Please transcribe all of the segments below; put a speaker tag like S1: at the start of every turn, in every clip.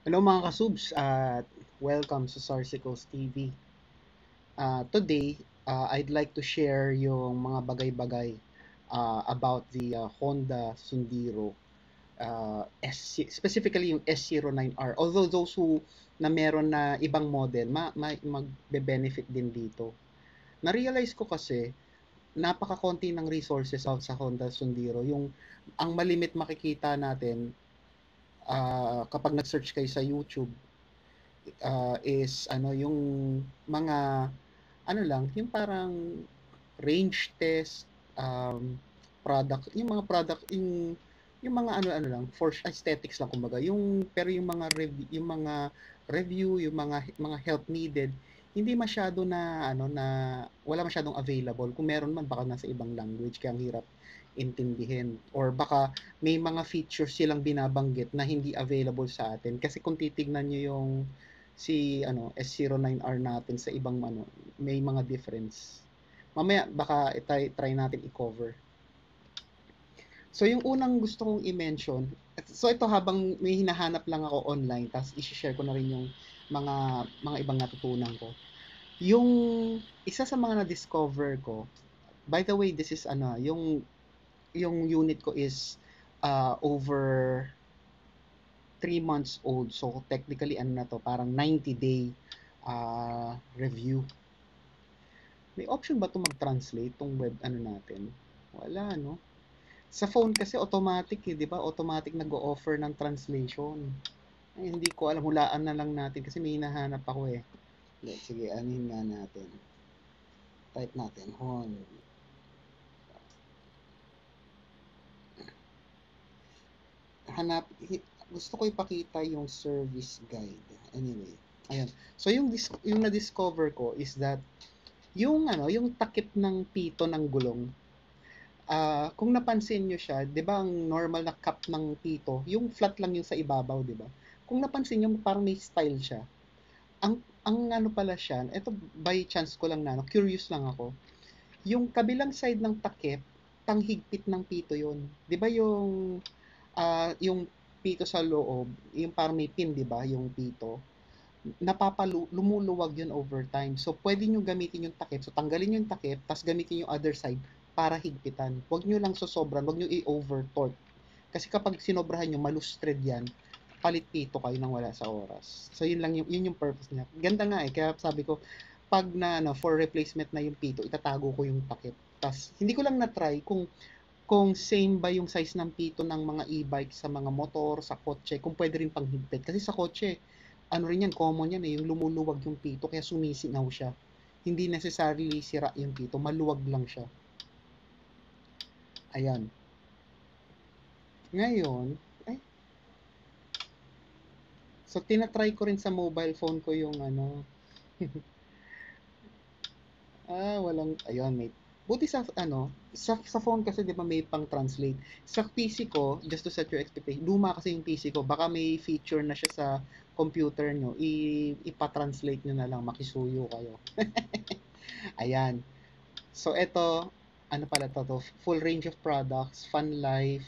S1: Hello mga kasubs at welcome sa Sarsicles TV. Today, I'd like to share yung mga bagay-bagay about the Honda Sundiro, specifically yung S09R. Although those who na meron na ibang model, magbe-benefit din dito. Na-realize ko kasi, napaka-konti ng resources sa Honda Sundiro. Ang malimit makikita natin kapag nag-search kayo sa YouTube is yung mga ano lang, yung parang range test, product, yung mga product, yung mga ano-ano lang, for aesthetics lang kumbaga. Pero yung mga review, yung mga help needed, hindi masyado na wala masyadong available. Kung meron man baka nasa ibang language kaya ang hirap intindihin or baka may mga features silang binabanggit na hindi available sa atin kasi kung titignan niyo yung S09R natin sa ibang may mga difference. Mamaya baka try natin i-cover. So yung unang gusto kong i-mention, so ito habang may hinahanap lang ako online, tapos i-share ko na rin yung mga ibang natutunan ko. Yung isa sa mga na-discover ko, by the way, this is yung unit ko is over 3 months old. So technically ano na to, parang 90-day review. May option ba 'to mag-translate 'tong web natin? Wala 'no? Sa phone kasi automatic, 'di ba? Automatic nag-o-offer ng translation. Ay, hindi ko alam, hulaan na lang natin kasi may hinahanap ako eh. Sige, anuhin nga natin. Type natin, hon. Hanap, gusto ko ipakita yung service guide. Anyway, ayan. So yung na-discover ko is that yung takip ng pito ng gulong. Kung napansin nyo siya, 'di ba ang normal na cup ng pito, yung flat lang yung sa ibabaw, 'di ba? Kung napansin nyo, parang may style siya. Ang ano pala siya, ito by chance ko lang curious lang ako. Yung kabilang side ng takip, tanghigpit ng pito 'yon. 'Di ba yung pito sa loob, yung parang may pin, 'di ba, yung pito, lumuluwag yun over time. So, pwede nyo gamitin yung takip. So, tanggalin yung takip, tapos gamitin yung other side para higpitan. Huwag nyo lang sosobran, huwag nyo i-over torque. Kasi kapag sinobrahan nyo, malustred yan, palit pito kayo nang wala sa oras. So, yun yung purpose niya. Ganda nga eh. Kaya sabi ko, pag for replacement na yung pito, itatago ko yung takip. Tapos, hindi ko lang na-try kung same ba yung size ng pito ng mga e-bike sa mga motor, sa kotse, kung pwede rin panghigpit. Kasi sa kotse, ano rin yan, common yan eh, yung lumuluwag yung pito kaya sumisinaw siya. Hindi necessarily sira yung pito, maluwag lang siya. Ayan. Ngayon, so tinatry ko rin sa mobile phone ko yung walang, ayun, buti sa phone kasi di ba may pang translate. Sa PC ko, just to set your expectation, luma kasi yung PC ko, baka may feature na siya sa computer nyo, ipa-translate nyo na lang, makisuyo kayo. Ayan. So, eto, ano pala to, full range of products, fun life.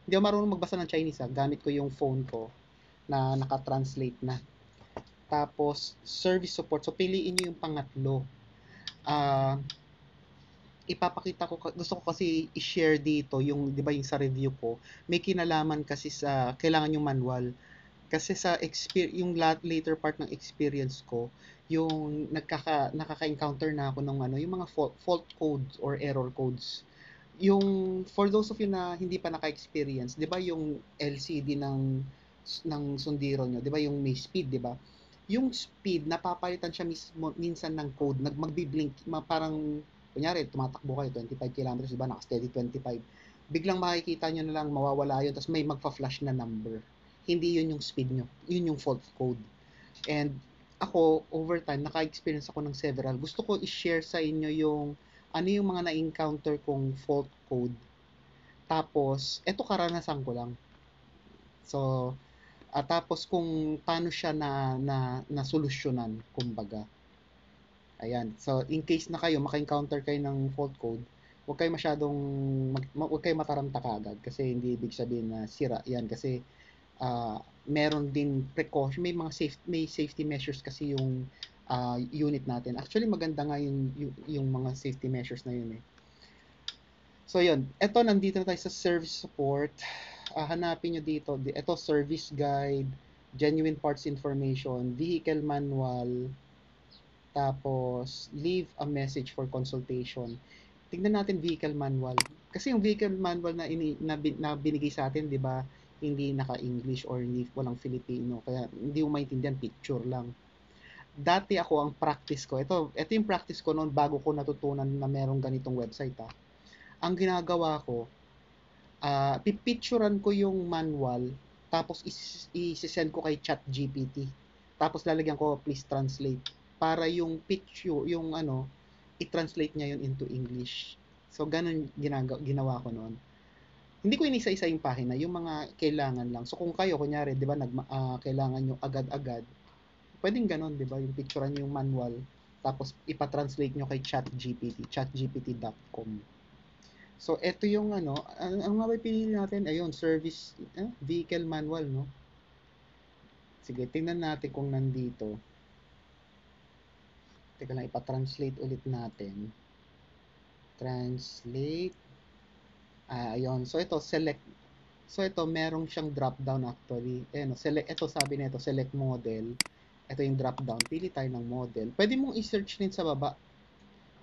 S1: Hindi ako marunong magbasa ng Chinese gamit ko yung phone ko na naka-translate na. Tapos, service support. So, piliin nyo yung pangatlo. Ah, ipapakita ko, gusto ko kasi i-share dito yung, di ba yung sa review ko, may kinalaman kasi sa, kailangan yung manual. Kasi yung later part ng experience ko, yung nakaka-encounter na ako ng yung mga fault codes or error codes. Yung for those of you na hindi pa naka-experience, 'di ba yung LCD ng Sundiro nyo, 'di ba yung may speed, 'di ba? Yung speed napapalitan siya mismo minsan ng code, magbi-blink, parang kunyari tumatakbo kayo 25 kilometers, 'di ba? Naka-steady 25. Biglang makikita nyo na lang mawawala yun, tapos may magfa-flash na number. Hindi yun yung speed nyo, yun yung fault code. And ako, over time, naka-experience ako ng several. Gusto ko i-share sa inyo yung ano yung mga na-encounter kong fault code. Tapos, eto karanasan ko lang. So, tapos kung paano siya na solusyonan, kumbaga. Ayan. So, in case na kayo, maka-encounter kayo ng fault code, huwag kayo masyadong, huwag kayo mataranta kagad kasi hindi ibig sabihin na sira yan kasi meron din precaution, may safety measures kasi yung unit natin. Actually, maganda nga yung mga safety measures na yun eh. So yun, eto nandito na tayo sa service support. Hanapin nyo dito, ito service guide, genuine parts information, vehicle manual, tapos leave a message for consultation. Tignan natin vehicle manual. Kasi yung vehicle manual na binigay sa atin, di ba, hindi naka-English or hindi walang Filipino. Kaya hindi mo maintindihan, picture lang. Dati ako ang practice ko, ito yung practice ko noon bago ko natutunan na merong ganitong website Ang ginagawa ko, pipicturean ko yung manual, tapos isi-send ko kay ChatGPT. Tapos lalagyan ko, please translate. Para yung picture, yung i-translate niya yun into English. So, ganun ginawa ko noon. Hindi ko inisa-isa yung pahina, yung mga kailangan lang. So, kung kayo, kunyari, di ba, kailangan nyo agad-agad, pwedeng ganun, di ba, yung picturean nyo yung manual, tapos ipa-translate nyo kay ChatGPT, chatgpt.com. So, ito yung ang mapipili natin, ayun, service, vehicle manual, no? Sige, tingnan natin kung nandito. Teka lang, ipa-translate ulit natin. Translate. Ayun. So, ito, select. So, ito, merong siyang drop-down actually. Ayun, select, ito sabi nito, select model. Ito yung drop-down. Pili tayo ng model. Pwede mong i-search din sa baba.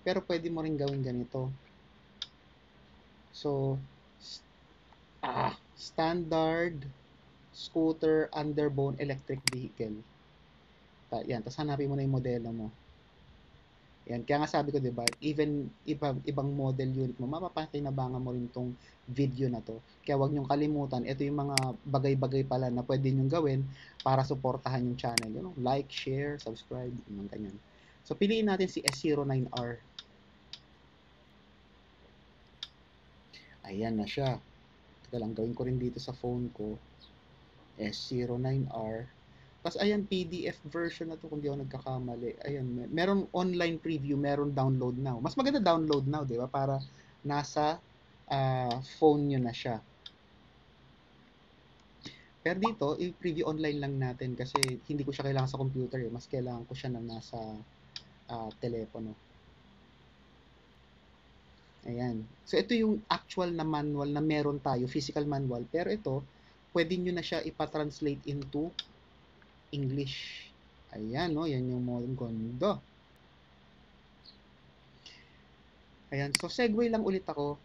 S1: Pero pwede mo rin gawin ganito. So, standard scooter underbone electric vehicle. Yan, tapos hanapin mo na yung modelo mo. Yan, kaya nga sabi ko, 'di ba, even ibang model unit mo, mapapakinabangan mo rin tong video na to. Kaya wag niyong kalimutan, ito yung mga bagay-bagay pala na pwede niyong gawin para suportahan yung channel. You know, like, share, subscribe, mga ganyan. So, piliin natin si S09R. Ayan na siya. Teka lang, gawin ko rin dito sa phone ko. S09R. Tapos ayan, PDF version na to kung di ako nagkakamali. Ayan, meron online preview, meron download now. Mas maganda download now, di ba? Para nasa phone nyo na siya. Pero dito, i-preview online lang natin kasi hindi ko siya kailangan sa computer. Mas kailangan ko siya na nasa telepono. Ayan. So, ito yung actual na manual na meron tayo, physical manual. Pero ito, pwede nyo na siya ipa-translate into English. Ayan, no? Yan yung mga ganda. Ayan. So, segue lang ulit ako.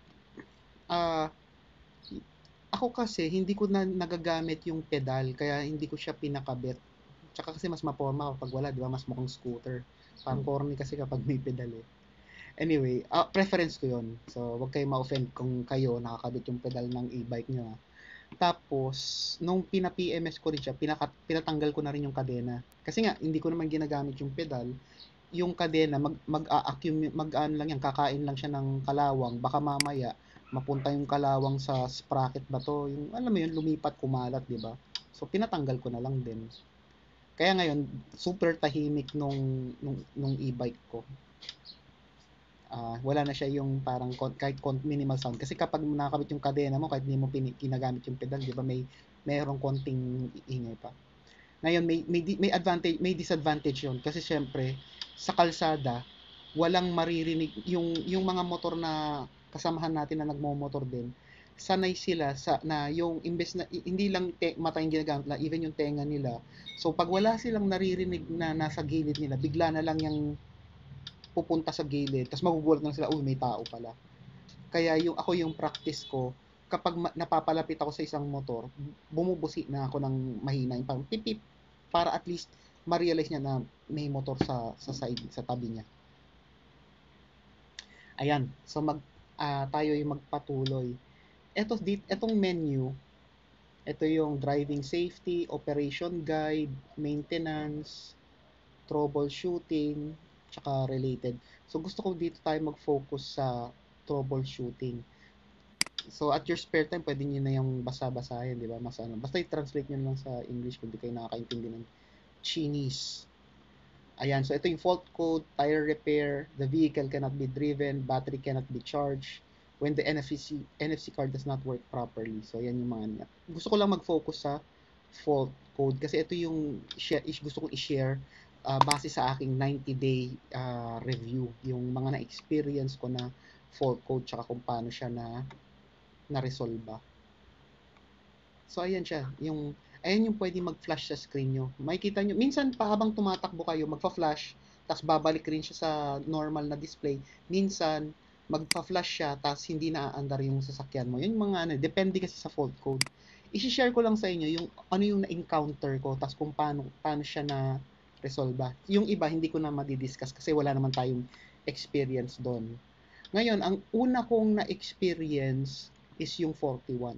S1: Ako kasi, hindi ko na nagagamit yung pedal, kaya hindi ko siya pinakabit. Tsaka kasi mas maporma kapag wala, di ba? Mas mukhang scooter. Parang corny kasi kapag may pedal eh. Anyway, preference ko yun. So, wag kayo ma-offend kung kayo nakakabit yung pedal ng e-bike nyo. Tapos, nung pina-PMS ko rin siya, pinatanggal ko na rin yung kadena. Kasi nga, hindi ko naman ginagamit yung pedal. Yung kadena, mag-ano lang yan, kakain lang siya ng kalawang. Baka mamaya, mapunta yung kalawang sa sprocket ba to? Yung, alam mo yun, lumipat, kumalat, di ba? So, pinatanggal ko na lang din. Kaya ngayon, super tahimik nung e-bike ko. Wala na siya yung parang kahit minimal sound. Kasi kapag nakakabit yung kadena mo, kahit hindi mo ginagamit yung pedal, di ba, mayroong konting ingay pa. Ngayon, may advantage, may disadvantage yun. Kasi syempre, sa kalsada, walang maririnig, yung mga motor na kasamahan natin na nagmo-motor din, sanay sila na yung imbes na hindi lang mata yung ginagamit lang, even yung tenga nila. So pag wala silang naririnig na nasa gilid nila, bigla na lang yung pupunta sa gilid, tapos magugulat lang sila, uy, may tao pala. Kaya yung practice ko, kapag napapalapit ako sa isang motor, bumubusi na ako ng mahina, yung parang pipip, para at least ma-realize niya na may motor sa side, sa tabi niya. Ayan, so tayo yung magpatuloy. Etong menu, ito yung driving safety, operation guide, maintenance, troubleshooting, tsaka related. So gusto ko dito tayo mag-focus sa troubleshooting. So at your spare time, pwede niyo na yung basa-basahin, di ba? Basta i-translate niyo lang sa English kung di kayo nakakaintindi ng Chinese. Ayan, so ito yung fault code, tire repair, the vehicle cannot be driven, battery cannot be charged, when the NFC card does not work properly. So, yan yung mga niya. Gusto ko lang mag-focus sa fault code kasi ito yung gusto kong i-share base sa aking 90-day review, yung mga na-experience ko na fault code tsaka kung paano siya na-resolve. So, ayan siya. Ayan yung pwede mag-flash sa screen nyo. Makikita nyo, minsan pa habang tumatakbo kayo, magpa-flash, tapos babalik rin siya sa normal na display. Minsan, magpa-flash siya, tapos hindi na-aandar yung sasakyan mo. Yun mga ano, depende kasi sa fault code. I-share ko lang sa inyo yung ano yung na-encounter ko, tapos kung paano siya na-resolve. Yung iba, hindi ko na madidiscuss kasi wala naman tayong experience doon. Ngayon, ang una kong na-experience is yung 41.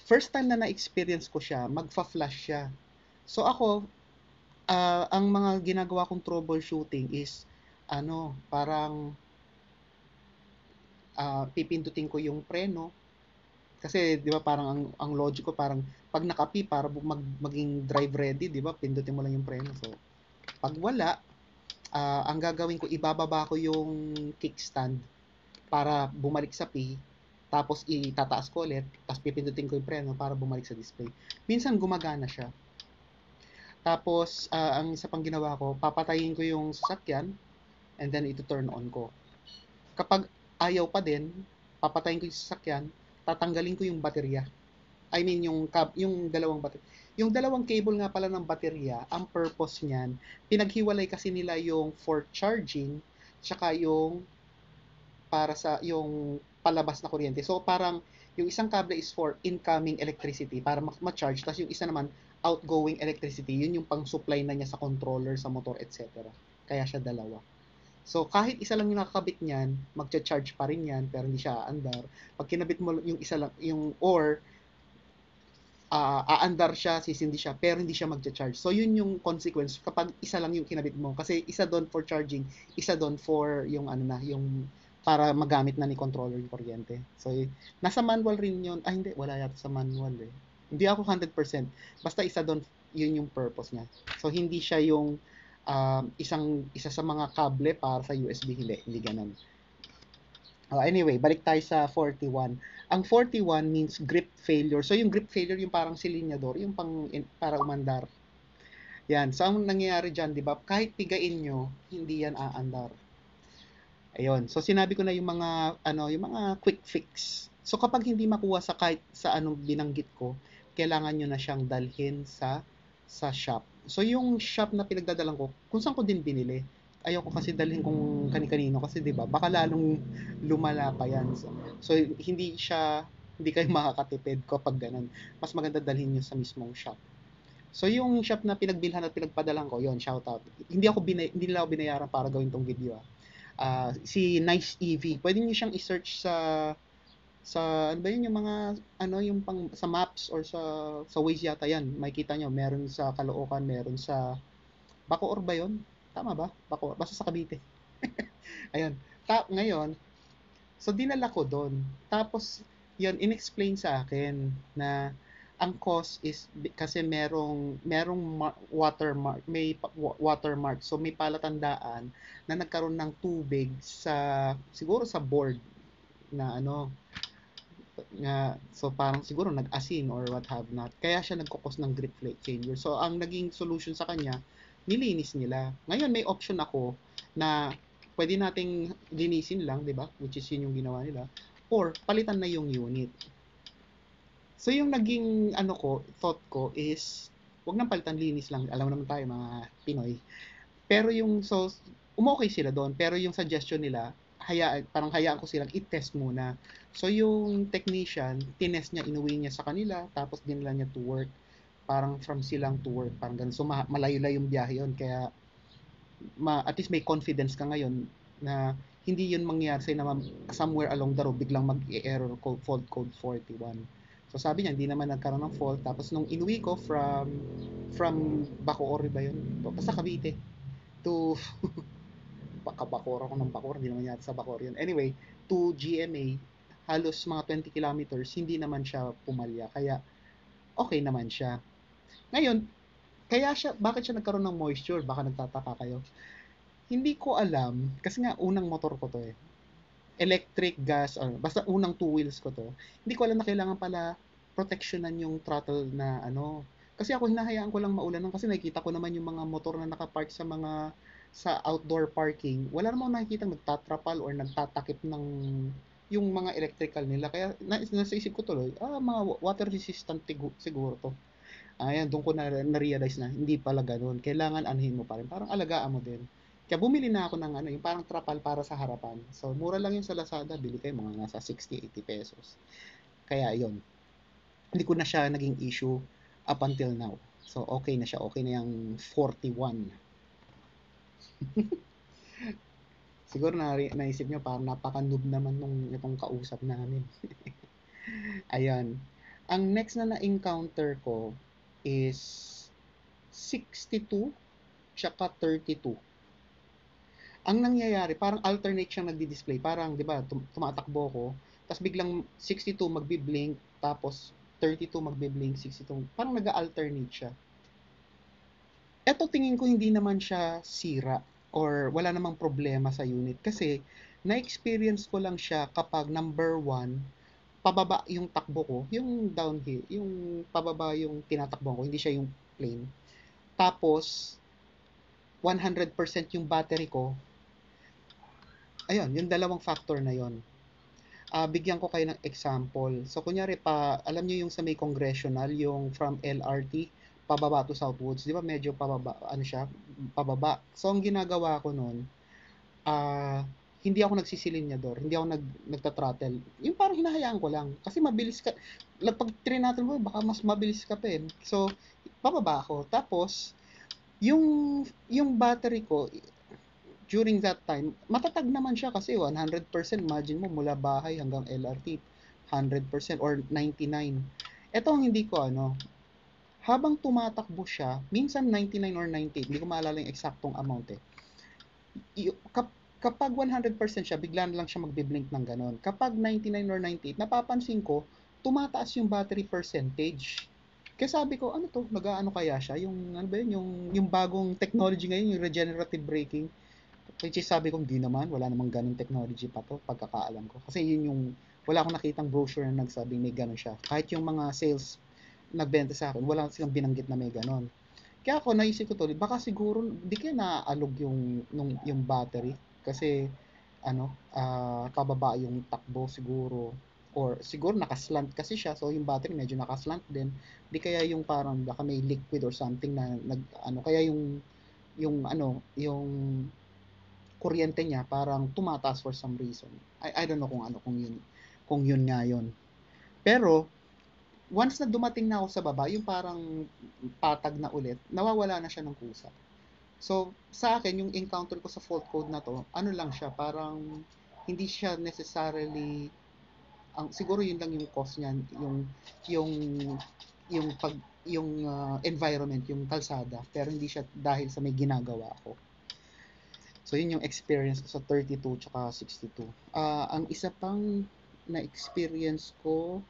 S1: First time na na-experience ko siya, magfa-flash siya. So ako, ang mga ginagawa kong troubleshooting is, parang pipindutin ko yung preno. Kasi, di ba, parang ang logic ko, parang pag nakapi, para maging drive ready, di ba, pindutin mo lang yung preno. So, pag wala, ang gagawin ko, ibababa ko yung kickstand para bumalik sa P, tapos itataas ko ulit, tapos pipindutin ko yung preno para bumalik sa display. Minsan gumagana siya. Tapos, ang isa pang ginawa ko, papatayin ko yung sasakyan, and then ito turn on ko. Kapag ayaw pa din, papatayin ko yung sasakyan, tatanggalin ko yung baterya. I mean, yung dalawang baterya. Yung dalawang cable nga pala ng baterya, ang purpose niyan, pinaghiwalay kasi nila yung for charging, tsaka yung para sa yung palabas na kuryente. So, parang yung isang kable is for incoming electricity para ma-charge, tapos yung isa naman outgoing electricity, yun yung pang-supply na niya sa controller, sa motor, etc. Kaya siya dalawa. So, kahit isa lang yung nakakabit niyan, magcha-charge pa rin yan, pero hindi siya aandar. Pag kinabit mo yung isa lang, aandar siya, sisindi siya, pero hindi siya magcha-charge. So, yun yung consequence kapag isa lang yung kinabit mo. Kasi isa doon for charging, isa doon for yung yung para magamit na ni controller yung kuryente. So, nasa manual rin yun. Hindi, wala yata sa manual eh. Hindi ako 100%. Basta isa doon, yun yung purpose niya. So, hindi siya yung isa sa mga kable para sa USB. Hindi ganun. Anyway, balik tayo sa 41. Ang 41 means grip failure. So, yung grip failure, yung parang silinyador, yung para umandar. Yan. So, ang nangyayari dyan, di ba? Kahit pigain nyo, hindi yan aandar. Ayun. So, sinabi ko na yung mga quick fix. So, kapag hindi makuha sa kahit sa anong binanggit ko, kailangan nyo na siyang dalhin sa shop. So, yung shop na pinagdadalan ko, kung saan ko din binili, ayoko kasi dalhin kung kani-kanino kasi 'di ba baka lalong lumala pa yan. So hindi kayo makakatipid kapag ganun. Mas maganda dalhin niyo sa mismong shop. So yung shop na pinagbilhan at pinagpadalan ko, yon shout out. Hindi nila ako binayaran para gawin tong video. Si Nice EV, pwede niyo siyang i-search sa ano ba yun yung mga yung pang sa maps or sa Waze yata yan. Makikita niyo meron sa Caloocan, meron sa Bacoor ba yun? Tama ba? Bacoor. Basta sa Cavite. Ayun. Ngayon, so dinala ko doon. Tapos, yun, inexplain sa akin na ang cause is kasi merong watermark, may watermark. So may palatandaan na nagkaroon ng tubig siguro sa board na so parang siguro nag-asin or what have not. Kaya siya nagkukos ng grip failure. So ang naging solution sa kanya, nilinis nila. Ngayon may option ako na pwede nating linisin lang, 'di ba? Which is yun yung ginawa nila, or palitan na yung unit. So yung naging thought ko is wag nang palitan, linis lang. Alam naman tayo mga Pinoy. Pero umokay sila doon, pero yung suggestion nila, parang hayaan ko silang i-test muna. So yung technician, tinest niya, inuwi niya sa kanila, tapos dinala niya to work. Parang from silang to work, parang ganun. So malayo-layo yung biyahe yun, kaya at least may confidence ka ngayon na hindi yun mangyari sa'yo na somewhere along the road biglang mag-error code, fault code 41. So sabi niya, hindi naman nagkaroon ng fault. Tapos nung inuwi ko from Bacoor ba yun? Basta Cavite to Bacoor ako ng Bacoor, hindi naman yata sa Bacoor yun. Anyway, to GMA, halos mga 20 kilometers, hindi naman siya pumalya. Kaya okay naman siya. Ngayon, bakit siya nagkaroon ng moisture? Baka nagtataka kayo. Hindi ko alam, kasi nga unang motor ko to electric, gas, basta unang two wheels ko to. Hindi ko alam na kailangan pala proteksyonan yung throttle na ano. Kasi ako hinahayaan ko lang maulanan kasi nakikita ko naman yung mga motor na nakapark sa outdoor parking. Wala namang nakikita nagtatrapal or nagtatakip ng yung mga electrical nila. Kaya nasa isip ko tuloy, mga water resistant siguro to. Ayan, doon ko na-realize na hindi pala ganun. Kailangan anuhin mo pa rin. Parang alagaan mo din. Kaya bumili na ako ng ano, yung parang trapal para sa harapan. So, mura lang yung sa Lazada. Bili kayo mga nasa 60-80 pesos. Kaya yon, hindi ko na siya naging issue up until now. So, okay na siya. Okay na yung 41. Siguro naisip nyo parang napaka-noob naman itong kausap namin. Ayan. Ang next na na-encounter ko is 62 tsaka 32. Ang nangyayari, parang alternate siyang nagdi-display. Parang, di ba, tumatakbo ko, tapos biglang 62 magbi-blink, tapos 32 magbi-blink, 62. Parang nag-alternate siya. Eto tingin ko hindi naman siya sira or wala namang problema sa unit kasi na-experience ko lang siya kapag number 1, pababa yung takbo ko, yung downhill, yung pababa yung tinatakbo ko, hindi siya yung plane. Tapos, 100% yung battery ko. Ayun, yung dalawang factor na yon. Bigyan ko kayo ng example. So, kunyari alam nyo yung sa may congressional, yung from LRT, pababa to Southwoods, di ba medyo pababa, ano siya, pababa. So, ang ginagawa ko noon, hindi ako nagsisilinyador, hindi ako nagta-throttle. Yung parang hinahayaan ko lang. Kasi mabilis ka, pag trinattle mo, baka mas mabilis ka pa eh. So, pababa ako. Tapos, yung battery ko, during that time, matatag naman siya kasi 100%, imagine mo, mula bahay hanggang LRT, 100% or 99. Ito ang hindi ko habang tumatakbo siya, minsan 99 or 98, hindi ko maalala yung eksaktong amount eh. Kapag 100% siya, bigla na lang siya magbi-blink ng ganon. Kapag 99 or 98, napapansin ko, tumataas yung battery percentage. Kaya sabi ko, ano to? Nag-ano kaya siya? Yung, ano ba yun? Yung bagong technology ngayon, yung regenerative braking. Which is sabi ko, hindi naman, wala namang ganun technology pa to, pagkakaalam ko. Kasi yun yung, wala akong nakitang brochure na nagsabing may ganun siya. Kahit yung mga sales nagbenta sa akin, wala silang binanggit na may ganun. Kaya ako, naisip ko to, baka siguro, di kaya naaalog yung battery. Kasi, pababa yung takbo siguro. Or siguro nakaslant kasi siya, so yung battery medyo nakaslant din. Di kaya yung parang, baka may liquid or something na, kaya yung kuryente niya parang tumataas for some reason. I don't know kung yun nga yun. Pero once na dumating na ako sa baba, yung parang patag na ulit, nawawala na siya ng kusa. So, sa akin, yung encounter ko sa fault code na to, ano lang siya, parang hindi siya necessarily, siguro yun lang yung cause niyan, yung, yung pag, environment, yung kalsada, pero hindi siya dahil sa may ginagawa ako. So, yun yung experience ko sa 32 tsaka 62. Ang isa pang na-experience ko,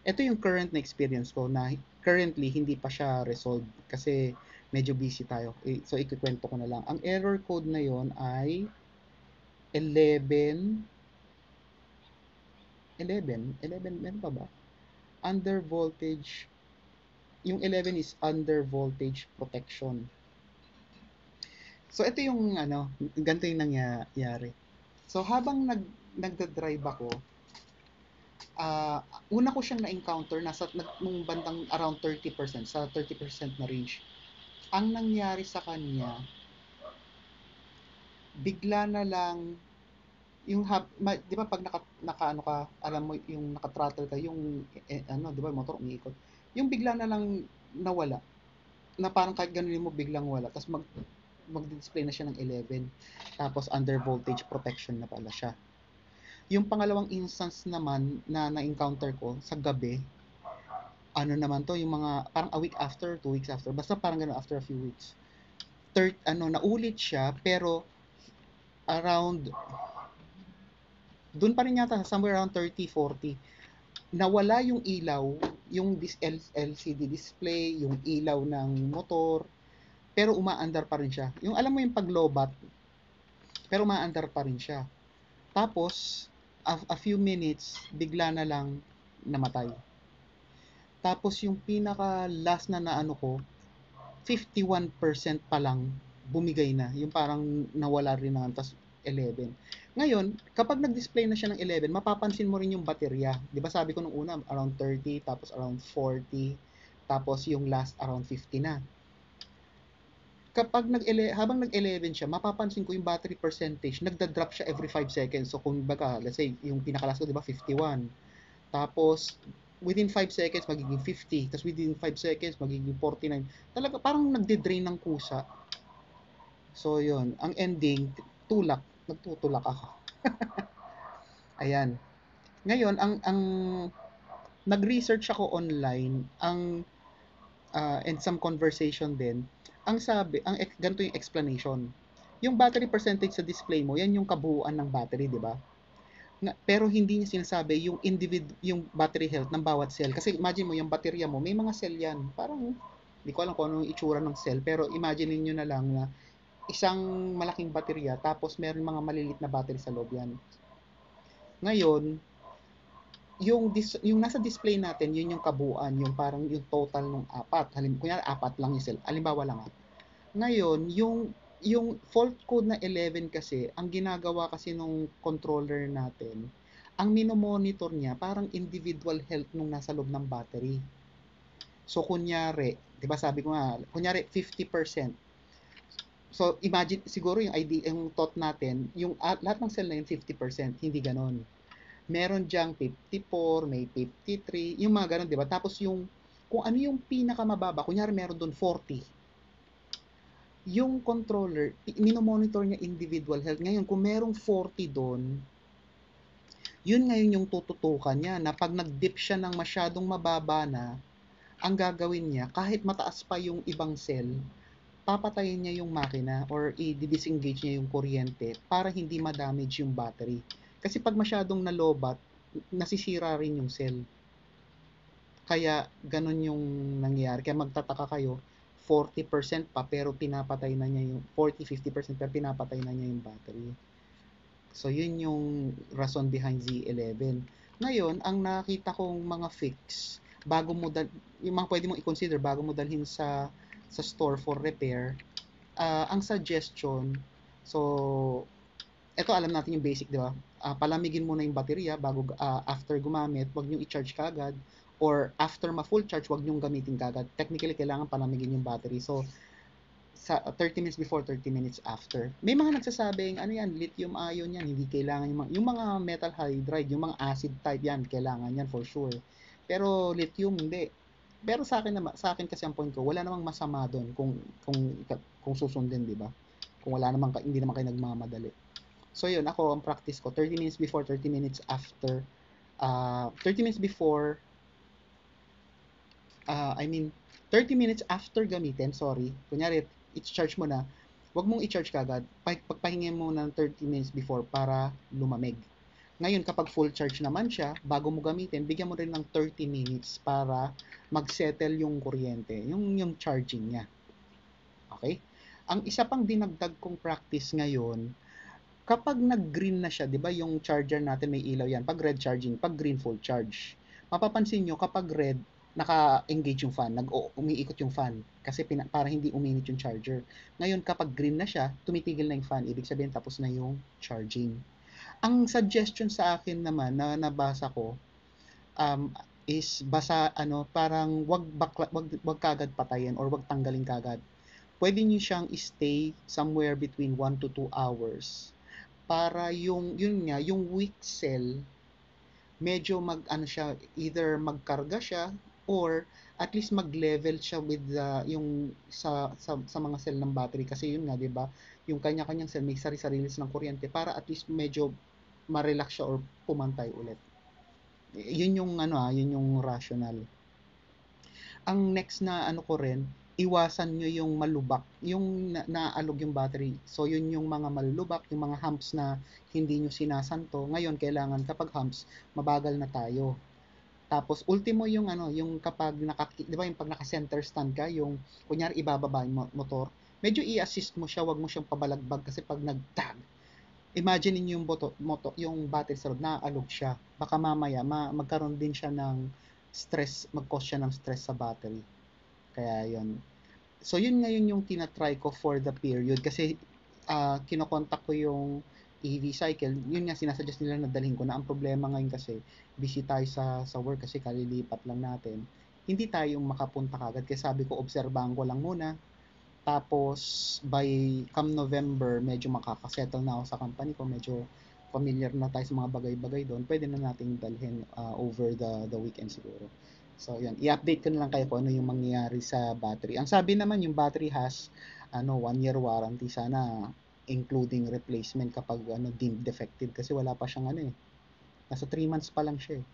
S1: ito yung current na experience ko na currently hindi pa siya resolved kasi medyo busy tayo. So, ikikwento ko na lang. Ang error code na yon ay 11, meron pa ba? Under voltage, yung 11 is under voltage protection. So, ito yung ganito yung nangyayari. So, habang nagda-drive ako, una ko siyang na-encounter nung bandang around 30%, sa 30% na range. Ang nangyari sa kanya, bigla na lang, di ba pag naka ka, alam mo yung naka-throttle ka, yung di ba motor umiikot. Yung bigla na lang nawala. Na parang kahit ganun mo biglang wala. Tapos mag-display na siya ng 11. Tapos under voltage protection na pala siya. Yung pangalawang instance naman na na-encounter ko sa gabi, naman to, yung mga parang a week after, 2 weeks after, basta parang ganun after a few weeks. Naulit siya, pero around, dun pa rin yata, somewhere around 30, 40, nawala yung ilaw, yung LCD display, yung ilaw ng motor, pero umaandar pa rin siya. Yung alam mo yung paglobat, pero umaandar pa rin siya. Tapos, a few minutes, bigla na lang namatay. Tapos yung pinaka last na naano ko, 51% pa lang bumigay na. Yung parang nawala rin na, tapos 11. Ngayon, kapag nag-display na siya ng 11, mapapansin mo rin yung baterya. Di ba sabi ko nung una, around 30, tapos around 40, tapos yung last around 50 na. Habang nag-11 siya, mapapansin ko yung battery percentage, nagda-drop siya every 5 seconds. So kung baga, let's say, yung pinakalas ko, di ba, 51. Tapos, within 5 seconds, magiging 50. Tapos within 5 seconds, magiging 49. Talaga, parang nagde-drain ng kusa. So, yun. Ang ending, tulak. Nagtutulak ako. Ayan. Ngayon, ang nag-research ako online, and some conversation din, ganito yung explanation. Yung battery percentage sa display mo, yan yung kabuuan ng battery, di ba? Pero hindi niya sinasabi yung battery health ng bawat cell. Kasi imagine mo, yung baterya mo, may mga cell yan. Parang, hindi ko alam kung ano yung itsura ng cell, pero imagine niyo na lang na isang malaking baterya, tapos meron mga malilit na battery sa loob yan. Ngayon, yung nasa display natin, yun yung kabuuan, yung parang yung total ng apat. Kunyari, apat lang yung cell. Halimbawa lang. Ngayon, yung fault code na 11 kasi, ang ginagawa kasi nung controller natin, ang minomonitor niya parang individual health nung nasa loob ng battery. So, kunyari, di ba sabi ko nga, kunyari 50%. So, imagine, siguro yung idea, yung thought natin, yung lahat ng cell na yun 50%, hindi ganon. Meron diyang 54, may 53, yung mga ganon, di ba? Tapos kung ano yung pinakamababa, kunyari meron doon 40, yung controller, minomonitor niya individual health. Ngayon, kung merong 40 doon, yun ngayon yung tututukan niya na pag nag-dip siya ng masyadong mababa na, ang gagawin niya, kahit mataas pa yung ibang cell, papatayin niya yung makina or i-disengage niya yung kuryente para hindi ma-damage yung battery. Kasi pag masyadong nalobat, nasisira rin yung cell. Kaya ganun yung nangyayari. Kaya magtataka kayo, 40% pa pero pinapatay na niya yung 40-50% pero pinapatay na niya yung battery. So yun yung rason behind Z11. Ngayon, ang nakita kong mga fix bago mo yung mga pwede mong i-consider bago mo dalhin sa store for repair, ang suggestion, so ito alam natin yung basic, di ba? Palamigin muna yung baterya bago after gumamit, wag niyo i-charge kagad or after ma-full charge, wag niyo gamitin kagad. Technically, kailangan palamigin yung battery. So, sa 30 minutes before, 30 minutes after. May mga nagsasabing, ano yan, lithium ion yan, hindi kailangan yung mga metal hydride, yung mga acid type yan, kailangan yan for sure. Pero lithium, hindi. Pero sa akin kasi ang point ko, wala namang masama doon kung susundin, di ba? Kung wala namang, hindi naman kayo nagmamadali. So yun, ako, ang practice ko, 30 minutes before, 30 minutes after, 30 minutes before, I mean, 30 minutes after gamitin, sorry, kunyari, i-charge mo na, wag mong i-charge kagad, pagpahingin mo ng 30 minutes before para lumamig. Ngayon, kapag full charge naman siya, bago mo gamitin, bigyan mo rin ng 30 minutes para mag-settle yung kuryente, yung charging niya. Okay? Ang isa pang dinagdag kong practice ngayon, kapag nag-green na siya, 'di ba, yung charger natin may ilaw yan. Pag red charging, pag green full charge. Mapapansin nyo, kapag red, naka-engage yung fan, umiikot yung fan kasi para hindi uminit yung charger. Ngayon, kapag green na siya, tumitigil na yung fan. Ibig sabihin, tapos na yung charging. Ang suggestion sa akin naman na nabasa ko, is parang wag kagad patayin or wag tanggalin kagad. Pwede niyo siyang stay somewhere between 1 to 2 hours para yung weak cell, medyo siya, either magkarga siya or at least mag-level siya with yung sa mga cell ng battery kasi yun nga, 'di ba? Yung kanya-kanyang cell may sari-sarili ng kuryente para at least medyo ma-relax siya or pumantay ulit. Yun yung rational. Ang next na ko rin, iwasan nyo yung malubak, yung naalog yung battery. So, yun yung mga malulubak, yung mga humps na hindi nyo sinasanto. Ngayon, kailangan kapag humps, mabagal na tayo. Tapos, ultimo yung yung kapag di ba yung pag naka-center stand ka, yung kunyari ibababa yung motor, medyo i-assist mo siya, wag mo siyang pabalagbag kasi pag nag-tag, imagine niyo yung yung battery sa loob, naalog siya. Baka mamaya magkaroon din siya ng mag-cause siya ng stress sa battery. Kaya yun. So yun ngayon yung tinatry ko for the period kasi kinokontak ko yung EV cycle. Yun nga sinasuggest nila na dalhin ko na. Ang problema ngayon kasi busy tayo sa work kasi kalilipat lang natin. Hindi tayo makapunta kagad. Kaya sabi ko obserbahan ko lang muna. Tapos by come November medyo makakasettle na ako sa company ko. Medyo familiar na tayo sa mga bagay-bagay doon. Pwede na nating dalhin over the weekend siguro. So, yan. I-update ko na lang kayo kung ano yung mangyayari sa battery. Ang sabi naman, yung battery has 1 year warranty. Sana including replacement kapag deemed defective kasi wala pa siyang nasa 3 months pa lang siya eh.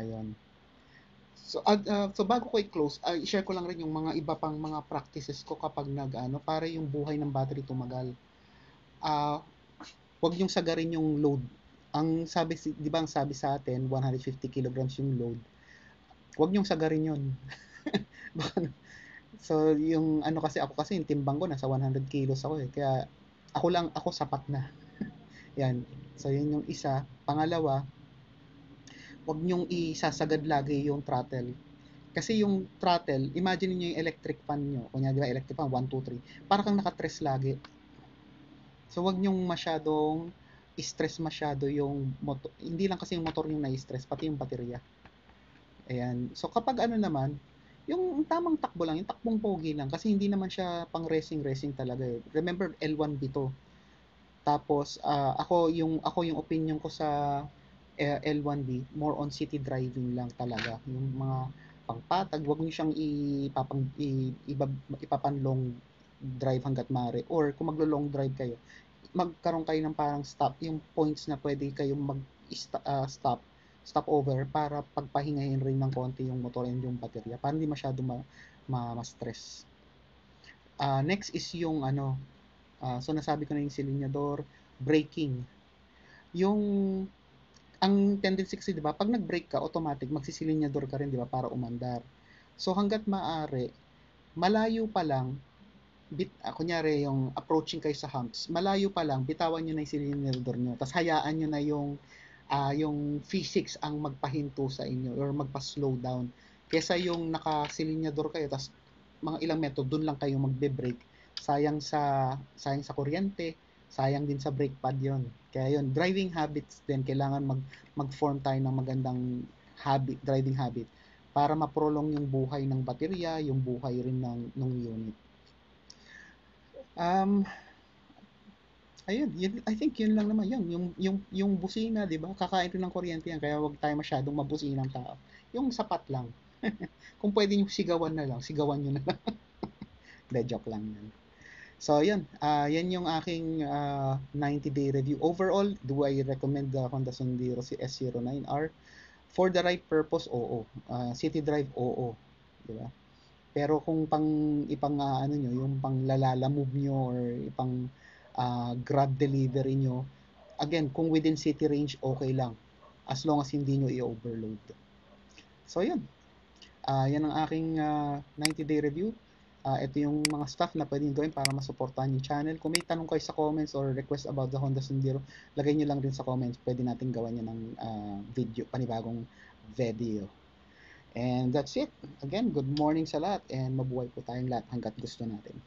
S1: Ayun. So bago ko i-close, i-share ko lang rin yung mga iba pang mga practices ko kapag para yung buhay ng battery tumagal. Ah, Huwag niyong sagarin yung load. Ang sabi, di ba ang sabi sa atin, 150 kilograms yung load. Huwag niyong sagarin yun. So, yung kasi ako kasi yung timbang ko nasa 100 kilos ako eh. Kaya ako sapat na. Yan. So, yun yung isa. Pangalawa, huwag niyong isasagad lagi yung throttle. Kasi yung throttle, imagine niyo yung electric fan niyo. Kunya, di ba, electric fan, 1, 2, 3. Para kang nakatress lagi. So, huwag niyong masyadong stress masyado yung motor. Hindi lang kasi yung motor yung na-stress, pati yung baterya. Ayan. So, kapag naman, yung tamang takbo lang, yung takbong pogi lang, kasi hindi naman siya pang racing talaga eh. Remember, L1B to. Tapos, ako yung opinion ko sa L1B, more on city driving lang talaga. Yung mga pangpatag, wag niyo siyang ipapanlong drive hanggat maaari. Or kung maglo-long drive kayo, magkaroon kayo ng parang stop, yung points na pwede kayong stop over para pagpahingahin rin ng konti yung motor and yung baterya para hindi masyado ma-stress. Next is yung so nasabi ko na yung silinyador, braking. Yung ang tendency kasi 'di ba, pag nag-brake ka automatic magsisilinyador ka rin 'di ba para umandar. So hangga't maaari, malayo pa lang kunyari yung approaching kayo sa humps, malayo pa lang bitawan niyo na yung silinyador niyo. Tapos hayaan niyo na yung physics ang magpahinto sa inyo or magpa-slow down. Kesa yung nakasilinyador kayo tapos mga ilang metro doon lang kayo magbe-brake. Sayang sa kuryente, sayang din sa brake pad 'yon. Kaya 'yon, driving habits din kailangan mag-form tayo ng magandang driving habit para ma-prolong yung buhay ng baterya, yung buhay rin ng unit. Ayun, I think yun lang naman yun. Yung busina, di ba? Kakain rin ng kuryente yan, kaya wag tayo masyadong mabusinang tao. Yung sapat lang. Kung pwede nyo sigawan na lang, sigawan nyo na lang. De, joke lang yan. So, yun. Yan yung aking 90-day review. Overall, do I recommend the Honda Sandero S09R? For the right purpose, oo. City drive, oo. Di ba? Pero kung nyo, yung pang lalala move nyo or ipang grab delivery nyo, again, kung within city range, okay lang. As long as hindi nyo i-overload. So, yun. Yan ang aking 90-day review. Ito yung mga stuff na pwedeng gawin para masuportahan yung channel. Kung may tanong kayo sa comments or request about the Honda Sandero, lagay nyo lang rin sa comments. Pwede natin gawan yan ng panibagong video. And that's it. Again, good morning sa lahat and mabuhay po tayong lahat hanggat gusto natin.